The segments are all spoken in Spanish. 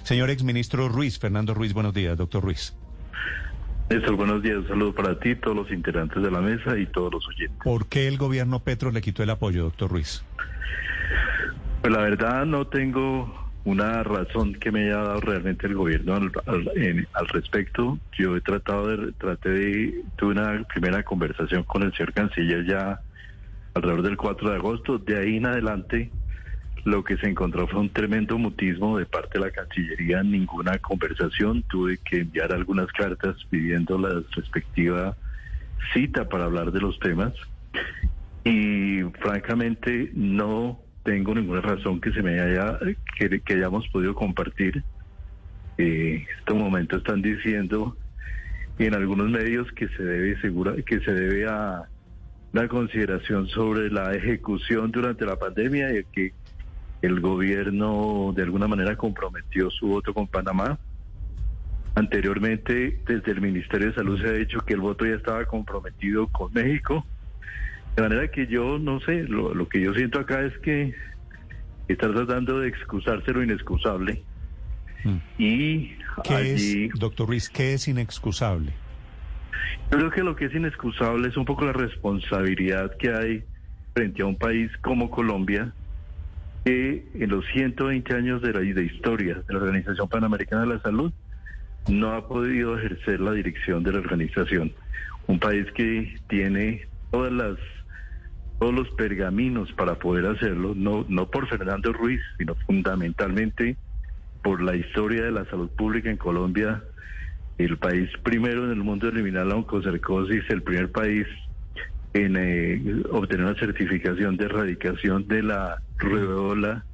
Señor exministro Ruiz, Fernando Ruiz, buenos días, doctor Ruiz. Néstor, buenos días. Un saludo para ti, todos los integrantes de la mesa y todos los oyentes. ¿Por qué el gobierno Petro le quitó el apoyo, doctor Ruiz? Pues la verdad no tengo una razón que me haya dado realmente el gobierno al respecto. Yo tuve una primera conversación con el señor canciller ya alrededor del 4 de agosto. De ahí en adelante lo que se encontró fue un tremendo mutismo de parte de la Cancillería, ninguna conversación. Tuve que enviar algunas cartas pidiendo la respectiva cita para hablar de los temas y francamente no tengo ninguna razón que que hayamos podido compartir. En este momento están diciendo en algunos medios que se debe a la consideración sobre la ejecución durante la pandemia y que el gobierno de alguna manera comprometió su voto con Panamá. Anteriormente, desde el Ministerio de Salud se ha dicho que el voto ya estaba comprometido con México. De manera que yo no sé, lo que yo siento acá es que está tratando de excusarse lo inexcusable. Y doctor Ruiz, ¿qué es inexcusable? Yo creo que lo que es inexcusable es un poco la responsabilidad que hay frente a un país como Colombia, que en los 120 años de historia de la Organización Panamericana de la Salud no ha podido ejercer la dirección de la organización. Un país que tiene todos los pergaminos para poder hacerlo, no por Fernando Ruiz, sino fundamentalmente por la historia de la salud pública en Colombia. El país primero en el mundo en eliminar la oncocercosis, el primer país en obtener una certificación de erradicación de la rubéola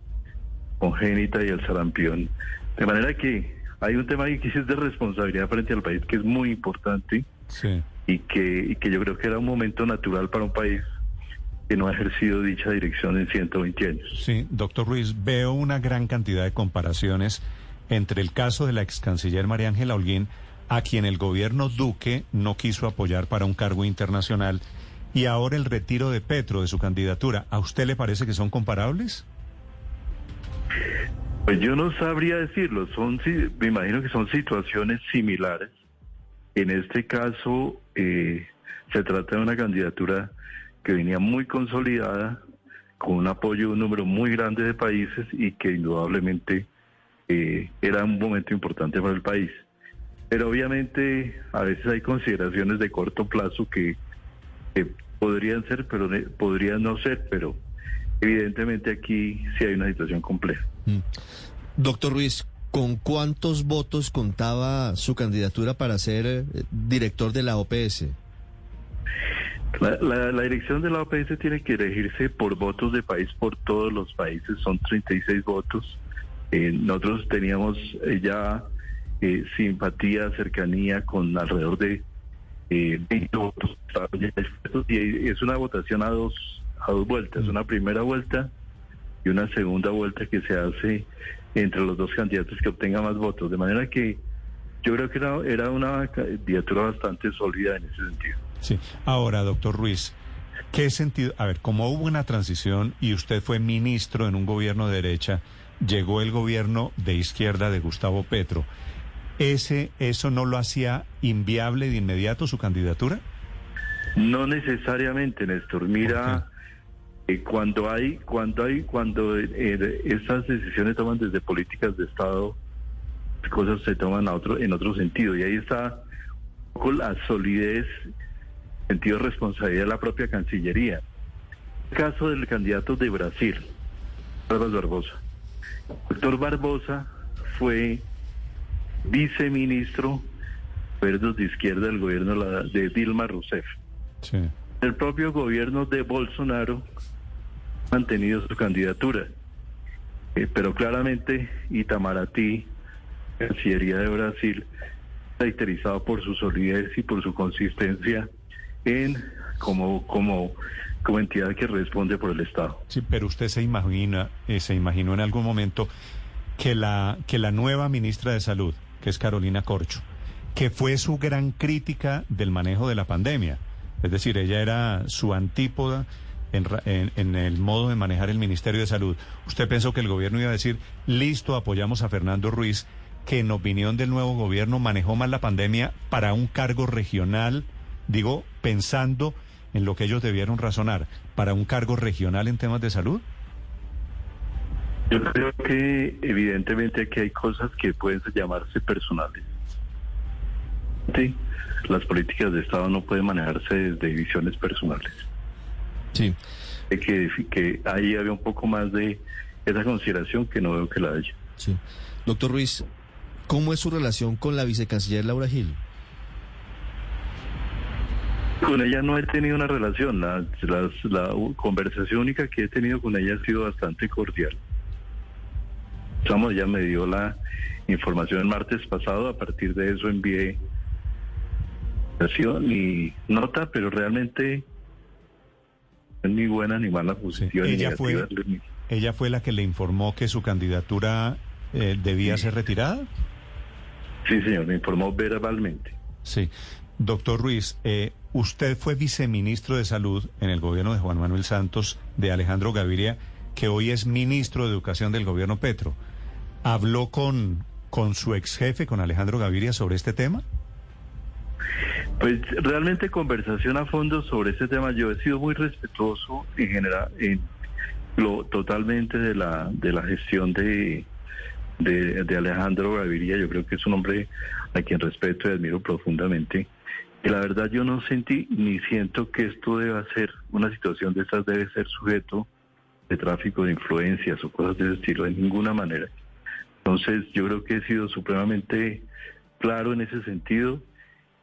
congénita y el sarampión. De manera que hay un tema ahí que es de responsabilidad frente al país que es muy importante. Sí. y que yo creo que era un momento natural para un país que no ha ejercido dicha dirección en 120 años. Sí, doctor Ruiz, veo una gran cantidad de comparaciones entre el caso de la ex canciller María Ángela Holguín, a quien el gobierno Duque no quiso apoyar para un cargo internacional, y ahora el retiro de Petro de su candidatura. ¿A usted le parece que son comparables? Pues yo no sabría decirlo, me imagino que son situaciones similares. En este caso se trata de una candidatura que venía muy consolidada, con un apoyo de un número muy grande de países y que indudablemente era un momento importante para el país. Pero obviamente a veces hay consideraciones de corto plazo que podrían ser, pero podrían no ser, pero evidentemente aquí sí hay una situación compleja. Doctor Ruiz, ¿con cuántos votos contaba su candidatura para ser director de la OPS? La dirección de la OPS tiene que elegirse por votos de país por todos los países, son 36 votos. Nosotros teníamos ya simpatía, cercanía con alrededor de 20 votos, y es una votación a dos vueltas, una primera vuelta y una segunda vuelta que se hace entre los dos candidatos que obtengan más votos, de manera que yo creo que era una candidatura bastante sólida en ese sentido. Sí. Ahora, doctor Ruiz, ¿qué sentido? A ver, como hubo una transición y usted fue ministro en un gobierno de derecha, llegó el gobierno de izquierda de Gustavo Petro, ¿eso no lo hacía inviable de inmediato su candidatura? No necesariamente, Néstor. Mira, cuando estas decisiones toman desde políticas de Estado, las cosas se toman en otro sentido, y ahí está un poco la solidez, sentido de responsabilidad de la propia Cancillería. El caso del candidato de Brasil, Carlos Barbosa. El doctor Barbosa fue viceministro de izquierda del gobierno de Dilma Rousseff. Sí. El propio gobierno de Bolsonaro ha mantenido su candidatura, pero claramente Itamaraty, Cancillería de Brasil, caracterizado por su solidez y por su consistencia como entidad que responde por el Estado. Sí, pero usted se imaginó en algún momento que la nueva ministra de Salud, que es Carolina Corcho, que fue su gran crítica del manejo de la pandemia, es decir, ella era su antípoda en el modo de manejar el Ministerio de Salud. ¿Usted pensó que el gobierno iba a decir, listo, apoyamos a Fernando Ruiz, que en opinión del nuevo gobierno manejó mal la pandemia para un cargo regional, digo, pensando en lo que ellos debieron razonar, para un cargo regional en temas de salud? Yo creo que evidentemente aquí hay cosas que pueden llamarse personales. Sí, las políticas de Estado no pueden manejarse desde divisiones personales. Sí. Que ahí había un poco más de esa consideración que no veo que la haya. Sí. Doctor Ruiz, ¿cómo es su relación con la vicecanciller Laura Gil? Con ella no he tenido una relación. La conversación única que he tenido con ella ha sido bastante cordial. Ella me dio la información el martes pasado. A partir de eso envié mi nota, pero realmente no es ni buena ni mala posición. Sí. ¿Ella fue la que le informó que su candidatura debía ser retirada? Sí, señor, me informó verbalmente. Sí. Doctor Ruiz, usted fue viceministro de Salud en el gobierno de Juan Manuel Santos, de Alejandro Gaviria, que hoy es ministro de Educación del gobierno Petro. ¿Habló con su ex jefe, con Alejandro Gaviria, sobre este tema? Pues realmente conversación a fondo sobre este tema. Yo he sido muy respetuoso en general, totalmente de la gestión de Alejandro Gaviria. Yo creo que es un hombre a quien respeto y admiro profundamente. Y la verdad yo no sentí ni siento que esto deba ser, una situación de estas debe ser sujeto de tráfico de influencias o cosas de ese estilo, de ninguna manera. Entonces yo creo que he sido supremamente claro en ese sentido,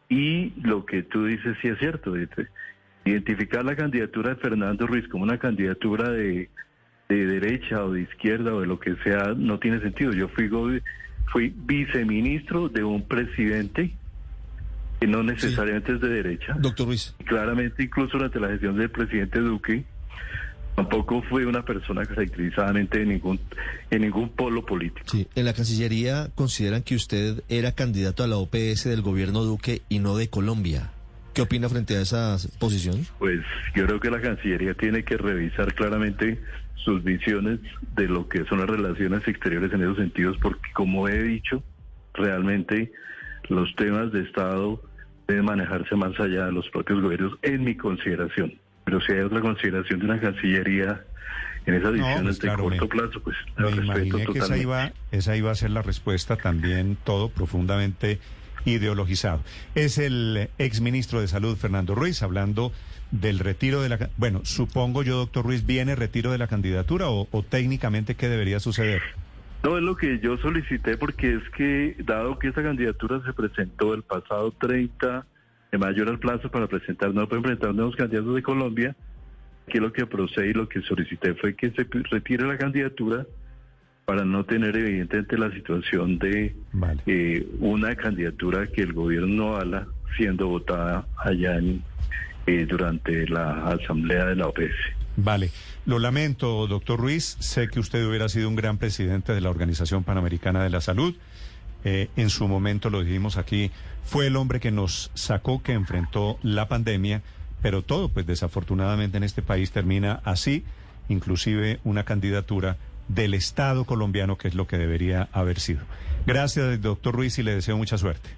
y lo que tú dices sí es cierto. Identificar la candidatura de Fernando Ruiz como una candidatura de derecha o de izquierda o de lo que sea no tiene sentido. Yo fui viceministro de un presidente que no necesariamente es de derecha. Doctor Ruiz. Claramente, incluso durante la gestión del presidente Duque, tampoco fue una persona caracterizadamente en ningún polo político. Sí, en la Cancillería consideran que usted era candidato a la OPS del gobierno Duque y no de Colombia. ¿Qué opina frente a esa posición? Pues yo creo que la Cancillería tiene que revisar claramente sus visiones de lo que son las relaciones exteriores en esos sentidos, porque como he dicho, realmente los temas de Estado deben manejarse más allá de los propios gobiernos, en mi consideración. Pero si hay otra consideración de una Cancillería en esas decisiones de corto plazo, pues me imaginé que esa iba a ser la respuesta, también todo profundamente ideologizado. Es el exministro de Salud, Fernando Ruiz, hablando del retiro de la... Bueno, supongo yo, doctor Ruiz, ¿viene retiro de la candidatura o técnicamente qué debería suceder? No, es lo que yo solicité, porque es que, dado que esta candidatura se presentó el pasado 30 de mayo, era el plazo para presentar, no pueden presentar nuevos candidatos de Colombia, que lo que procedí y lo que solicité fue que se retire la candidatura para no tener evidentemente la situación de una candidatura que el gobierno no avala siendo votada allá durante la asamblea de la OPS. Vale, lo lamento, doctor Ruiz, sé que usted hubiera sido un gran presidente de la Organización Panamericana de la Salud, en su momento lo dijimos aquí, fue el hombre que nos sacó, que enfrentó la pandemia, pero todo, pues desafortunadamente en este país termina así, inclusive una candidatura del Estado colombiano, que es lo que debería haber sido. Gracias, doctor Ruiz, y le deseo mucha suerte.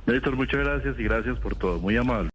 Néstor, muchas gracias y gracias por todo, muy amable.